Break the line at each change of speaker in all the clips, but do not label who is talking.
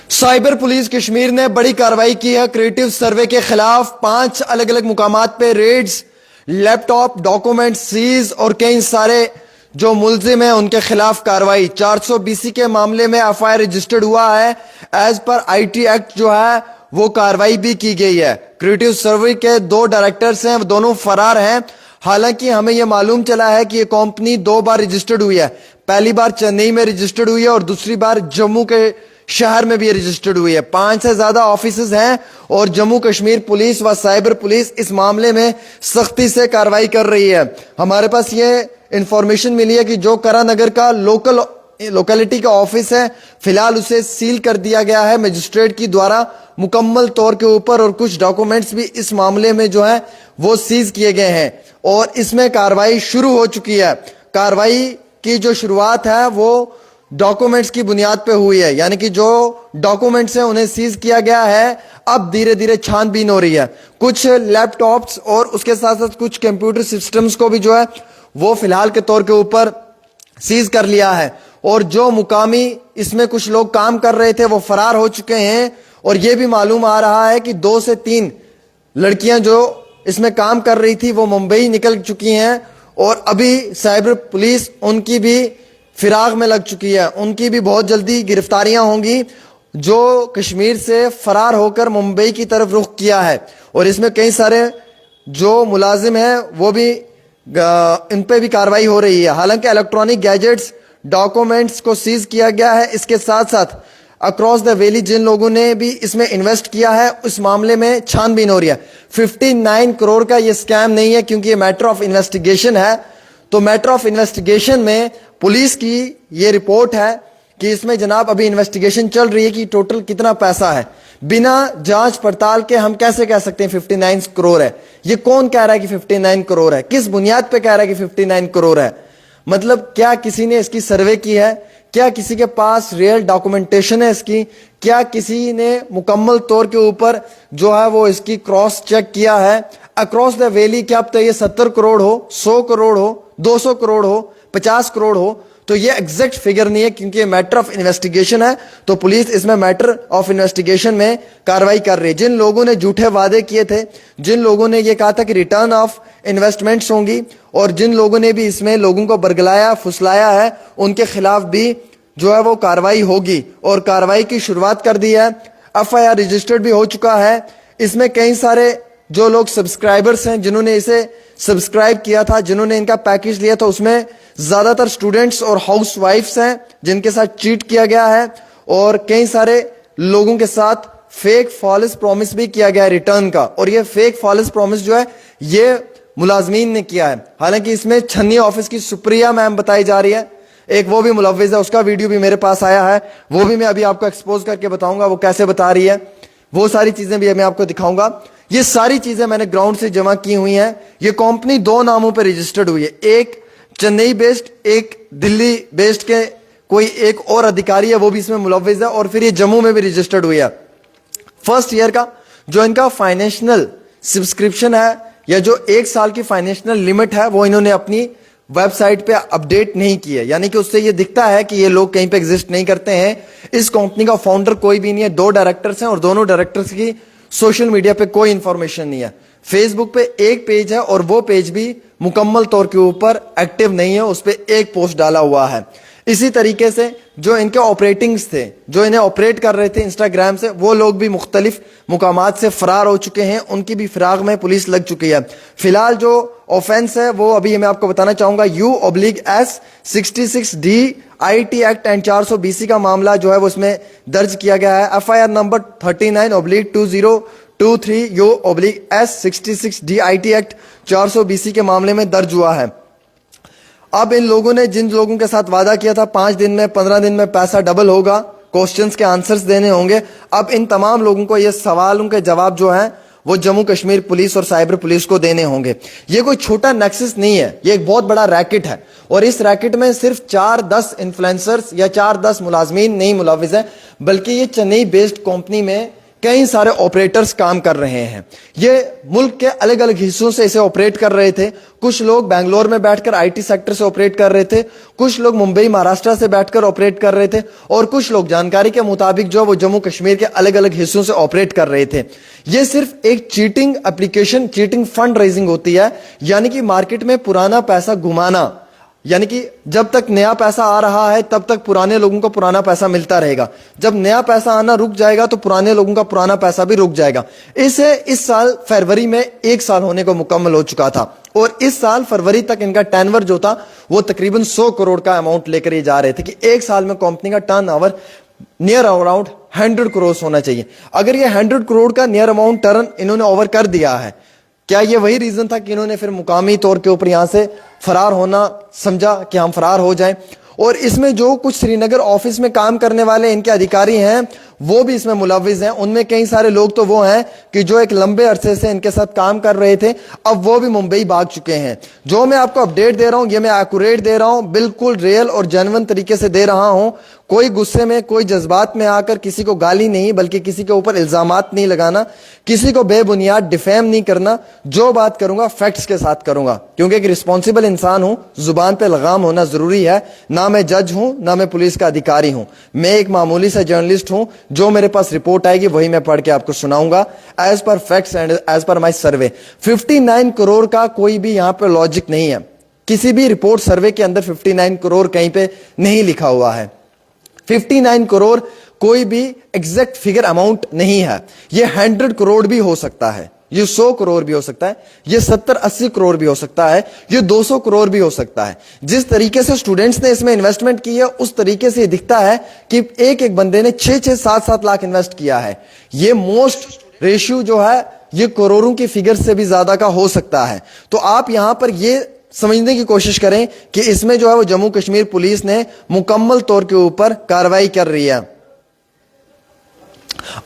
Cyber police Kashmir ने बड़ी कार्रवाई की है। क्रिएटिव सर्वे के खिलाफ 5 अलग अलग मुकामात पे रेड्स, लैपटॉप, डॉक्यूमेंट सीज और कई सारे जो मुलजिम हैं उनके खिलाफ कार्रवाई। 420 के मामले में एफआईआर रजिस्टर्ड हुआ है। एज पर आईटी एक्ट जो है वो कार्रवाई भी की गई है। क्रिएटिव सर्वे के 2 डायरेक्टर्स हैं, दोनों फरार हैं। हालांकि हमें यह मालूम चला है कि यह कंपनी 2 बार रजिस्टर्ड हुई है। पहली बार चेन्नई में रजिस्टर्ड हुई है और दूसरी बार जम्मू के शहर में भी रजिस्टर्ड हुई है। 5 से ज्यादा ऑफिसेस हैं और जम्मू कश्मीर पुलिस व साइबर पुलिस इस मामले में सख्ती से कार्रवाई कर रही है। हमारे पास ये इंफॉर्मेशन मिली है कि जो करानगर का लोकेलिटी का ऑफिस है, फिलहाल उसे सील कर दिया गया है मजिस्ट्रेट की द्वारा मुकम्मल तौर के ऊपर, और कुछ डॉक्यूमेंट्स भी इस मामले में जो है वो सीज किए गए हैं और इसमें कार्रवाई शुरू हो चुकी है। कार्रवाई की जो शुरुआत है वो डॉक्यूमेंट्स की बुनियाद पे हुई है, यानी कि जो डॉक्यूमेंट्स हैं उन्हें सीज किया गया है। अब धीरे धीरे छानबीन हो रही है। कुछ लैपटॉप्स और उसके साथ साथ कुछ कंप्यूटर सिस्टम्स को भी जो है वो फिलहाल के तौर के ऊपर सीज कर लिया है। और जो मुकामी इसमें कुछ लोग काम कर रहे थे वो फरार हो चुके हैं। और यह भी मालूम आ रहा है कि 2 से 3 लड़कियां जो इसमें काम कर रही थी वो मुंबई निकल चुकी हैं और अभी साइबर पुलिस उनकी भी फिराक में लग चुकी है। उनकी भी बहुत जल्दी गिरफ्तारियां होंगी। जो कश्मीर से फरार होकर मुंबई की तरफ रुख किया है और इसमें कई सारे जो मुलाजिम हैं वो भी इन पे भी कार्रवाई हो रही है। हालांकि इलेक्ट्रॉनिक गैजेट्स, डॉक्यूमेंट्स को सीज किया गया है। इसके साथ साथ अक्रॉस द वैली जिन लोगों ने भी इसमें इन्वेस्ट किया है उस मामले में छानबीन हो रही है। 59 करोड़ का ये स्कैम नहीं है, क्योंकि ये मैटर ऑफ इन्वेस्टिगेशन है। तो मैटर ऑफ इन्वेस्टिगेशन में पुलिस की ये रिपोर्ट है कि इसमें जनाब अभी इन्वेस्टिगेशन चल रही है कि टोटल कितना पैसा है। बिना जांच पड़ताल के हम कैसे कह सकते हैं 59 करोड़ है? ये कौन कह रहा है कि 59 करोड़ है? किस बुनियाद पे कह रहा है कि 59 करोड़ है? मतलब क्या किसी ने इसकी सर्वे की है? क्या किसी के पास रियल डॉक्यूमेंटेशन है इसकी? क्या किसी ने मुकम्मल तौर के ऊपर जो है वो इसकी क्रॉस चेक किया है? अक्रॉस द वैली क्या अब तो ये 70 करोड़ हो, 100 करोड़ हो, 200 करोड़ हो, 50 करोड़ हो, तो ये एग्जैक्ट फिगर नहीं है, क्योंकि ये मैटर ऑफ इन्वेस्टिगेशन है। तो पुलिस इसमें मैटर ऑफ इन्वेस्टिगेशन में कार्रवाई कर रही है। जिन लोगों ने झूठे वादे किए थे, जिन लोगों ने ये कहा था कि रिटर्न ऑफ इन्वेस्टमेंट्स होंगी, और जिन लोगों ने भी इसमें लोगों को बरगलाया, फुसलाया है, उनके खिलाफ भी जो है वो कार्रवाई होगी और कार्रवाई की शुरुआत कर दी है। एफआईआर रजिस्टर्ड भी हो चुका है। इसमें कई सारे जो लोग सब्सक्राइबर्स हैं, जिन्होंने इसे सब्सक्राइब किया था, जिन्होंने इनका पैकेज लिया था, उसमें ज्यादातर स्टूडेंट्स और हाउस वाइफ्स हैं जिनके साथ चीट किया गया है। और कई सारे लोगों के साथ फेक फॉल्स प्रॉमिस भी किया गया है रिटर्न का, और ये फेक फॉल्स प्रॉमिस जो है ये मुलाजमीन ने किया है। हालांकि इसमें छन्नी ऑफिस की सुप्रिया मैम बताई जा रही है, एक वो भी मुलव्विज है, उसका वीडियो भी मेरे पास आया है, वो भी मैं अभी आपको एक्सपोज करके बताऊंगा वो कैसे बता रही है। वो सारी चीजें भी मैं आपको दिखाऊंगा। ये सारी चीजें मैंने ग्राउंड से जमा की हुई हैं। ये कंपनी 2 नामों पर रजिस्टर्ड हुई है, एक चेन्नई बेस्ड, एक दिल्ली बेस्ड के कोई एक और अधिकारी है, वो भी इसमें मुलव्विज है, और फिर ये जम्मू में भी रजिस्टर्ड हुई है। फर्स्ट ईयर का जो इनका फाइनेंशियल सब्सक्रिप्शन है या जो 1 साल की फाइनेंशियल लिमिट है वो इन्होंने अपनी वेबसाइट पे अपडेट नहीं की है, यानी कि उससे ये दिखता है कि ये लोग कहीं पे एग्जिस्ट नहीं करते हैं। इस कंपनी का फाउंडर कोई भी नहीं है, 2 डायरेक्टर्स हैं और दोनों डायरेक्टर्स की सोशल मीडिया पे कोई इंफॉर्मेशन नहीं है। फेसबुक पे एक पेज है और वो पेज भी मुकम्मल तौर के ऊपर एक्टिव नहीं है, उस पर एक पोस्ट डाला हुआ है। इसी तरीके से जो इनके ऑपरेटिंग्स थे, जो इन्हें ऑपरेट कर रहे थे इंस्टाग्राम से, वो लोग भी मुख्तलिफ मुकामात से फरार हो चुके हैं, उनकी भी फिराक में पुलिस लग चुकी है। फिलहाल जो ऑफेंस है वो अभी मैं आपको बताना चाहूंगा, U/S 66D IT act and 420 का मामला जो है वो इसमें दर्ज किया गया है। FIR number 39/2023 U/S 66D IT act 420 के मामले में दर्ज हुआ है। अब इन लोगों ने जिन लोगों के साथ वादा किया था 5 दिन में, 15 दिन में पैसा डबल होगा, क्वेश्चंस के आंसर्स देने होंगे, अब इन तमाम लोगों को ये सवालों के जवाब जो हैं वो जम्मू कश्मीर पुलिस और साइबर पुलिस को देने होंगे। ये कोई छोटा नेक्सस नहीं है, ये एक बहुत बड़ा रैकेट है, और इस रैकेट में सिर्फ 4-10 इन्फ्लुएंसर्स या 4-10 मुलाजमीन नहीं मुलव्विज है, बल्कि ये चेन्नई बेस्ड कंपनी में कई सारे ऑपरेटर्स काम कर रहे हैं। ये मुल्क के अलग अलग हिस्सों से इसे ऑपरेट कर रहे थे। कुछ लोग बैंगलोर में बैठकर आईटी सेक्टर से ऑपरेट कर रहे थे, कुछ लोग मुंबई महाराष्ट्र से बैठकर ऑपरेट कर रहे थे, और कुछ लोग जानकारी के मुताबिक जो वो जम्मू कश्मीर के अलग अलग हिस्सों से ऑपरेट कर रहे थे। ये सिर्फ एक cheating application, cheating fund raising होती है, यानी कि मार्केट में पुराना पैसा घुमाना, यानी कि जब तक नया पैसा आ रहा है तब तक पुराने लोगों को पुराना पैसा मिलता रहेगा। जब नया पैसा आना रुक जाएगा तो पुराने लोगों का पुराना पैसा भी रुक जाएगा। इस साल फरवरी में 1 साल होने को मुकम्मल हो चुका था, और इस साल फरवरी तक इनका टर्नओवर जो था वो तकरीबन 100 करोड़ का अमाउंट लेकर ये जा रहे थे कि 1 साल में कंपनी का टर्नओवर नियर अराउंड 100 करोड़ होना चाहिए। अगर ये 100 करोड़ का नियर अमाउंट टर्न इन्होंने ओवर कर दिया है, क्या ये वही रीजन था कि इन्होंने फिर मुकामी तौर के ऊपर यहां से फरार होना समझा कि हम फरार हो जाएं? और इसमें जो कुछ श्रीनगर ऑफिस में काम करने वाले इनके अधिकारी हैं वो भी इसमें मुलविस हैं। उनमें कई सारे लोग तो वो हैं कि जो एक लंबे अरसे से इनके साथ काम कर रहे थे, अब वो भी मुंबई भाग चुके हैं। जो मैं आपको अपडेट दे रहा हूं ये मैं एक्यूरेट दे रहा हूं, बिल्कुल रियल और जेन्युइन तरीके से दे रहा हूं। कोई गुस्से में, कोई जज्बात में आकर किसी को गाली नहीं, बल्कि किसी के ऊपर इल्जामात नहीं लगाना, किसी को बेबुनियाद डिफेम नहीं करना। जो बात करूंगा फैक्ट्स के साथ करूंगा, क्योंकि एक रिस्पॉन्सिबल इंसान हूं, जुबान पे लगाम होना जरूरी है। ना मैं जज हूं, ना मैं पुलिस का अधिकारी हूं, मैं एक मामूली सा जर्नलिस्ट हूं। जो मेरे पास रिपोर्ट आएगी वही मैं पढ़ के आपको सुनाऊंगा as per facts and as per माई सर्वे। 59 करोड़ का कोई भी यहां पर लॉजिक नहीं है। किसी भी रिपोर्ट सर्वे के अंदर 59 करोड़ कहीं पे नहीं लिखा हुआ है। 59 करोड़ कोई भी एग्जैक्ट फिगर अमाउंट नहीं है। ये 100 करोड़ भी हो सकता है, ये 100 करोड़ भी हो सकता है, ये 70-80 करोड़ भी हो सकता है, ये 200 करोड़ भी हो सकता है। जिस तरीके से स्टूडेंट्स ने इसमें इन्वेस्टमेंट की है उस तरीके से दिखता है कि एक एक बंदे ने 6-6, 7-7 लाख इन्वेस्ट किया है। ये मोस्ट रेशियो जो है ये करोड़ों की फिगर से भी ज्यादा का हो सकता है। तो आप यहां पर ये समझने की कोशिश करें कि इसमें जो है वो जम्मू कश्मीर पुलिस ने मुकम्मल तौर के ऊपर कार्रवाई कर रही है।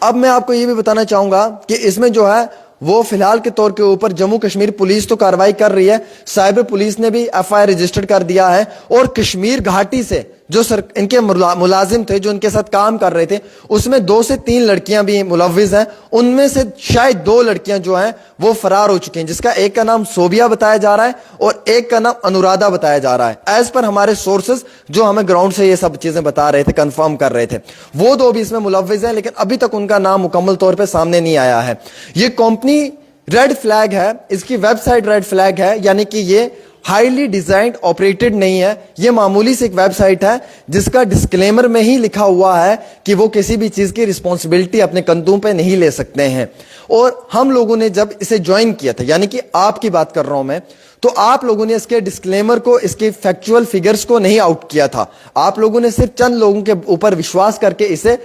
अब मैं आपको यह भी बताना चाहूंगा कि इसमें जो है वो फिलहाल के तौर के ऊपर जम्मू कश्मीर पुलिस तो कार्रवाई कर रही है, साइबर पुलिस ने भी एफआईआर रजिस्टर्ड कर दिया है, और कश्मीर घाटी से जो इनके मुलाजिम थे जो इनके साथ काम कर रहे थे उसमें 2 से 3 लड़कियां भी मुलविस हैं। उनमें से शायद 2 लड़कियां जो हैं वो फरार हो चुकी हैं, जिसका एक का नाम सोबिया बताया जा रहा है और एक का नाम अनुराधा बताया जा रहा है। एज पर हमारे सोर्सेज जो हमें ग्राउंड से ये सब चीजें बता रहे थे, कंफर्म कर रहे थे, वो 2 भी इसमें मुलविस हैं, लेकिन अभी तक उनका नाम मुकम्मल तौर पर सामने नहीं आया है। ये कंपनी रेड फ्लैग है, इसकी वेबसाइट रेड फ्लैग है, यानी कि ये हाईली डिजाइंड ऑपरेटेड नहीं है। यह मामूली से एक वेबसाइट है जिसका डिस्क्लेमर में ही लिखा हुआ है कि वो किसी भी चीज की रिस्पॉन्सिबिलिटी अपने कंधों पे नहीं ले सकते हैं। और हम लोगों ने जब इसे ज्वाइन किया था, यानी कि आपकी बात कर रहा हूं मैं, तो आप लोगों ने इसके डिस्क्लेमर को, इसके फैक्चुअल फिगर्स को नहीं आउट किया था। आप लोगों ने सिर्फ चंद लोगों के ऊपर विश्वास करके इसे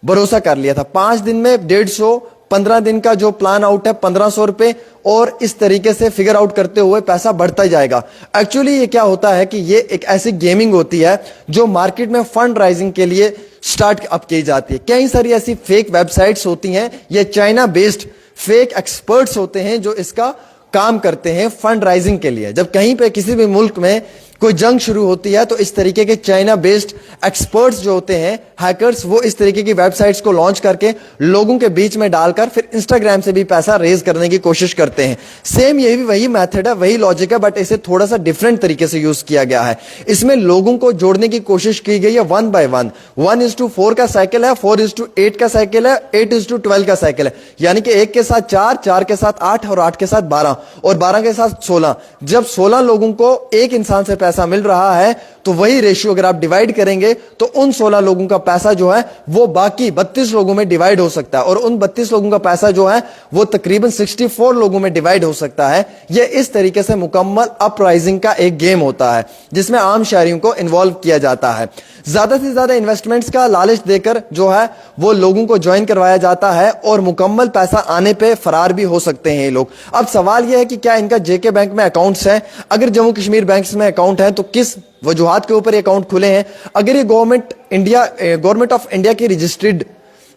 भरोसा कर लिया था। 5 दिन में 150, 15 दिन का जो प्लान आउट है 1500 रुपए, और इस तरीके से फिगर आउट करते हुए पैसा बढ़ता जाएगा। एक्चुअली ये क्या होता है कि ये एक ऐसी गेमिंग होती है जो मार्केट में फंड राइजिंग के लिए स्टार्ट अप की जाती है। कई सारी ऐसी फेक वेबसाइट्स होती हैं, ये चाइना बेस्ड फेक एक्सपर्ट्स होते हैं जो इसका काम करते हैं फंड राइजिंग के लिए। जब कहीं पे किसी भी मुल्क में कोई जंग शुरू होती है तो इस तरीके के चाइना बेस्ड एक्सपर्ट्स जो होते हैं, हैकर्स, वो इस तरीके की वेबसाइट्स को लॉन्च करके लोगों के बीच में डालकर फिर इंस्टाग्राम से भी पैसा रेज करने की कोशिश करते हैं। सेम यही भी वही मेथड है, वही लॉजिक है, बट इसे थोड़ा सा डिफरेंट तरीके से यूज किया गया है। इसमें लोगों को जोड़ने की कोशिश की गई है 1 by 1। 1:4 का साइकिल है, 4:8 का साइकिल है, 8:12 का साइकिल है, यानी कि 1 के साथ 4, 4 के साथ 8 और 8 के साथ 12 और 12 के साथ 16। जब 16 लोगों को एक इंसान से पैसा मिल रहा है तो वही रेशियो अगर आप डिवाइड करेंगे तो उन 16 लोगों का पैसा जो है वो बाकी 32 लोगों में डिवाइड हो सकता है, और उन 32 लोगों का पैसा जो है वो तकरीबन 64 लोगों में डिवाइड हो सकता है। यह इस तरीके से मुकम्मल अपराइजिंग का एक गेम होता है जिसमें आम शहरियों को इन्वॉल्व किया जाता है। ज्यादा से ज्यादा इन्वेस्टमेंट्स का लालच देकर जो है वो लोगों को ज्वाइन करवाया जाता है और मुकम्मल पैसा आने पे फरार भी हो सकते हैं ये लोग। अब सवाल यह है कि क्या इनका जेके बैंक में अकाउंट्स हैं? अगर जम्मू कश्मीर बैंक में अकाउंट है तो किस वजूहात के ऊपर ये अकाउंट खुले हैं? अगर ये गवर्नमेंट ऑफ इंडिया की रजिस्टर्ड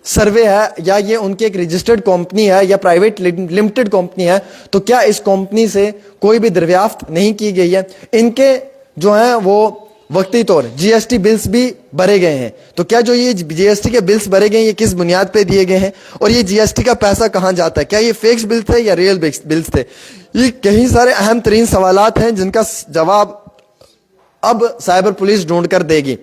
सर्वे है या ये उनकी एक रजिस्टर्ड कंपनी है या प्राइवेट लिमिटेड कंपनी है, तो क्या इस कंपनी से कोई भी दरियाफ्त नहीं की गई है? इनके जो है वो वक्ती तौर जीएसटी बिल्स भी भरे गए हैं। तो क्या जो ये जीएसटी के बिल्स भरे गए हैं ये किस बुनियाद पे दिए गए हैं और ये जीएसटी का पैसा कहां जाता है? क्या ये फेक्स बिल्स थे या रियल बिल्स थे? ये कई सारे अहम तरीन सवालात हैं जिनका जवाब अब साइबर पुलिस ढूंढ कर देगी।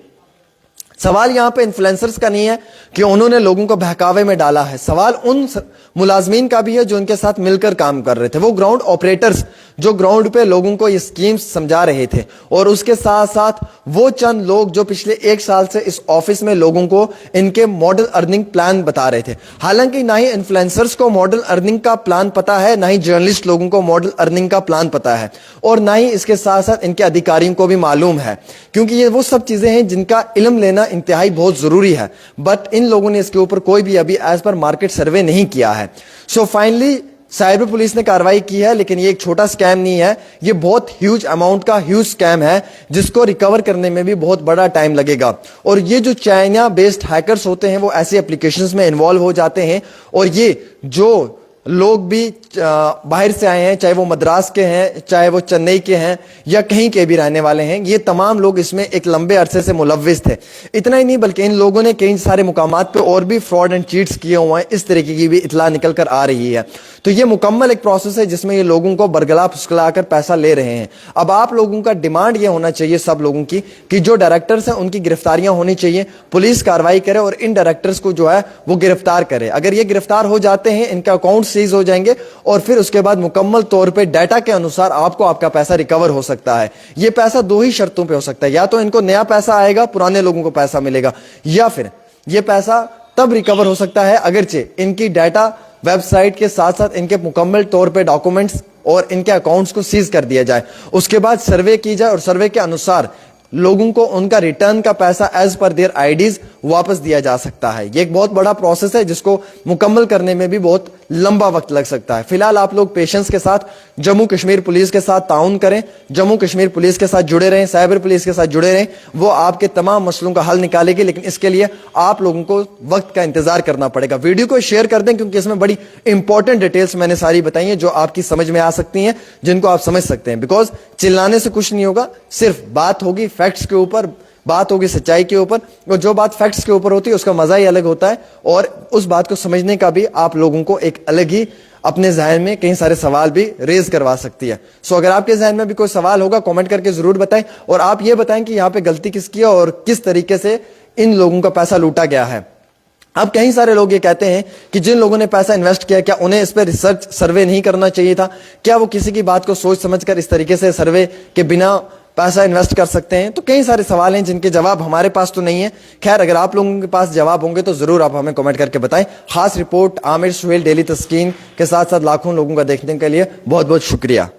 सवाल यहां पे इन्फ्लुएंसर्स का नहीं है कि उन्होंने लोगों को बहकावे में डाला है, सवाल उन मुलाजमीन का भी है जो उनके साथ मिलकर काम कर रहे थे, वो ग्राउंड ऑपरेटर्स जो ग्राउंड पे लोगों को ये स्कीम्स समझा रहे थे, और उसके साथ साथ वो चंद लोग जो पिछले 1 साल से इस ऑफिस में लोगों को इनके मॉडल अर्निंग प्लान बता रहे थे। हालांकि ना ही इन्फ्लुएंसर्स को मॉडल अर्निंग का प्लान पता है, ना ही जर्नलिस्ट लोगों को मॉडल अर्निंग का प्लान पता है, और ना ही इसके साथ साथ इनके अधिकारियों को भी मालूम है, क्योंकि ये वो सब चीजें हैं जिनका इल्म लेना इंतहाई बहुत जरूरी है। बट इन लोगों ने इसके ऊपर कोई भी अभी एज पर मार्केट सर्वे नहीं किया है। सो फाइनली साइबर पुलिस ने कार्रवाई की है, लेकिन ये एक छोटा स्कैम नहीं है, ये बहुत ह्यूज अमाउंट का ह्यूज स्कैम है जिसको रिकवर करने में भी बहुत बड़ा टाइम लगेगा। और ये जो चाइना बेस्ड हैकर्स होते हैं वो ऐसी एप्लीकेशंस में इन्वॉल्व हो जाते हैं, और ये जो लोग भी बाहर से आए हैं, चाहे वो मद्रास के हैं, चाहे वो चेन्नई के हैं, या कहीं के भी रहने वाले हैं, ये तमाम लोग इसमें एक लंबे अरसे से मुलव्विस थे। इतना ही नहीं बल्कि इन लोगों ने कई सारे मुकामात पे और भी फ्रॉड एंड चीट्स किए हुए हैं, इस तरीके की भी इतला निकल कर आ रही है। तो ये मुकम्मल एक प्रोसेस है जिसमें ये लोगों को बरगला फुसला कर पैसा ले रहे हैं। अब आप लोगों का डिमांड ये होना चाहिए सब लोगों की कि जो डायरेक्टर्स हैं उनकी गिरफ्तारियां होनी चाहिए, पुलिस कार्रवाई करे और इन डायरेक्टर्स को जो है वो गिरफ्तार करे। अगर ये गिरफ्तार हो जाते हैं, इनका अकाउंट सीज हो जाएंगे और फिर उसके बाद मुकम्मल तौर पे डाटा के अनुसार आपको आपका पैसा रिकवर हो सकता है। ये पैसा 2 ही शर्तों पे हो सकता है, या तो इनको नया पैसा आएगा, पुराने लोगों को पैसा मिलेगा, या फिर ये पैसा तब रिकवर हो सकता है अगरचे इनकी डाटा वेबसाइट के साथ साथ इनके मुकम्मल तौर पे डॉक्यूमेंट्स और इनके अकाउंट्स को सीज कर दिया जाए, उसके बाद सर्वे की जाए और सर्वे के अनुसार लोगों को उनका रिटर्न का पैसा एज पर देयर आईडीज वापस दिया जा सकता है। ये एक बहुत बड़ा प्रोसेस है जिसको मुकम्मल करने में भी बहुत लंबा वक्त लग सकता है। फिलहाल आप लोग पेशेंस के साथ जम्मू कश्मीर पुलिस के साथ ताउन करें, जम्मू कश्मीर पुलिस के साथ जुड़े रहें, साइबर पुलिस के साथ जुड़े रहें, वो आपके तमाम मसलों का हल निकालेगी। लेकिन इसके लिए आप लोगों को वक्त का इंतजार करना पड़ेगा। वीडियो को शेयर कर दें क्योंकि इसमें बड़ी इंपॉर्टेंट डिटेल्स मैंने सारी बताई हैं जो आपकी समझ में आ सकती हैं, जिनको आप समझ सकते हैं। बिकॉज चिल्लाने से कुछ नहीं होगा, सिर्फ बात होगी फैक्ट्स के ऊपर, बात होगी सच्चाई के ऊपर, और जो बात फैक्ट्स के ऊपर होती है उसका मजा ही अलग होता है, और उस बात को समझने का भी आप लोगों को एक अलग ही अपने जहन में कई सारे सवाल भी रेज करवा सकती है। सो अगर आपके जहन में भी कोई सवाल होगा कमेंट करके जरूर बताएं, और आप ये बताएं कि यहां पे गलती किसकी है और किस तरीके से इन लोगों का पैसा लूटा गया है। अब कई सारे लोग ये कहते हैं कि जिन लोगों ने पैसा इन्वेस्ट किया क्या उन्हें इस पर रिसर्च सर्वे नहीं करना चाहिए था? क्या वो किसी की बात को सोच समझकर इस तरीके से सर्वे के बिना पैसा इन्वेस्ट कर सकते हैं? तो कई सारे सवाल हैं जिनके जवाब हमारे पास तो नहीं है। खैर अगर आप लोगों के पास जवाब होंगे तो जरूर आप हमें कमेंट करके बताएं। खास रिपोर्ट आमिर सुहेल डेली तस्कीन के साथ साथ लाखों लोगों का देखने के लिए बहुत बहुत शुक्रिया।